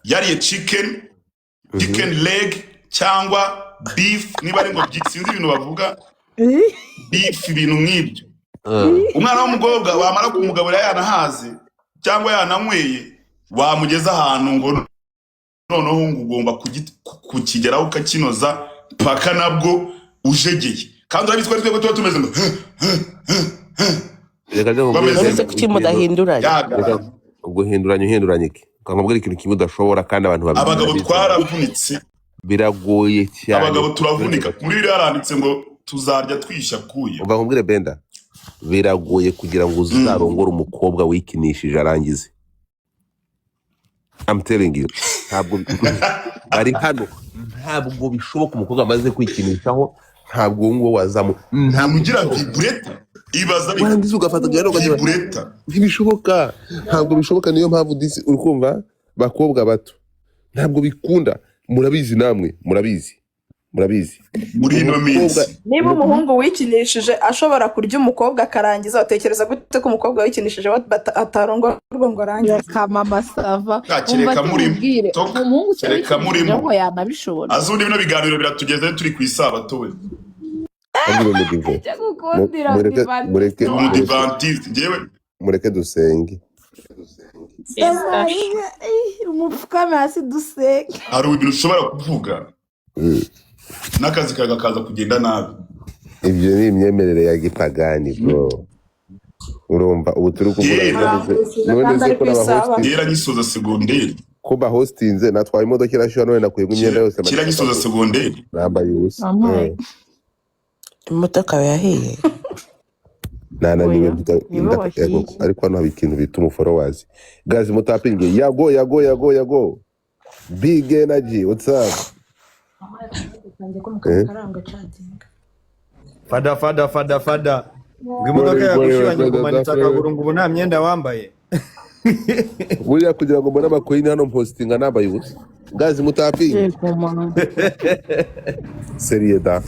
yariye chicken leg cyangwa beef niba ari ngo sinzi ibintu bavuga beef ibintu nk'ibyo umwana w'umukobwa wamara kumugaburira yanahaze cyangwa yananyweye wamugeza ahantu ngo noneho ugomba kukigeraho ukakinoza paka nabwo ujegeye kandi urabizi ko ari twebwe tuba tumeze ngo Uretse kuki mudahinduranye uhinduranye iki ukamubwira ikintu kimwe udashobora kandi abantu babizi abagabo twaravunitse biragoye cyane abagabo turavunika muri biri yaranditse ngo tuzarya twishakuye umva nkubwire Benda biragoye kugira ngo uzarongore umukobwa wikinishije arangize I'm telling you ntabwo ari hano ntabwo bishoboka umukobwa amaze kwikinishaho ntabwo ngo wazamu ntamugira vibrator ibaza wangize ugafata gano vibrator ntibishoboka ntabwo bishoboka niyo mpamvu disi urukumva bakobwa bato ntabwo bikunda murabizi namwe murabizi muri ino minsi niba umuhungu wikinishije ashobora kurya umukobwa akarangiza utekereza gute ko umukobwa wikinishije atarongwa ngo arangize kamama sava kereka muri umuhungu kereka muri ngo yanabishobora azundi bino biganiro biratugeze turi ku isabato we mureke dusenge umupfukame hasi dusenge hari ibintu ushobora kuvuga n'akazi kawe kakaza kugenda nabi ibyo ni imyemerere ya gipagani bro urumva ubu turi kuvuga none se ko ndera nyisoza segonderi ko ba hostinze natwaye imodoka irashyo none nakuye imyenda yose kira nyisoza segonderi nambaye ubusa imodoka yahiye niwe ariko hano haba ikintu bita umufollowers guys mutapinge yago big energy what's up fada imodoka yagushiranye kumanitsa akaguru ngo ubu nta myenda wambaye buriya kugira ngo mbone abakoyini hano mpostinga nambaye ubusa guys mutapinge serieda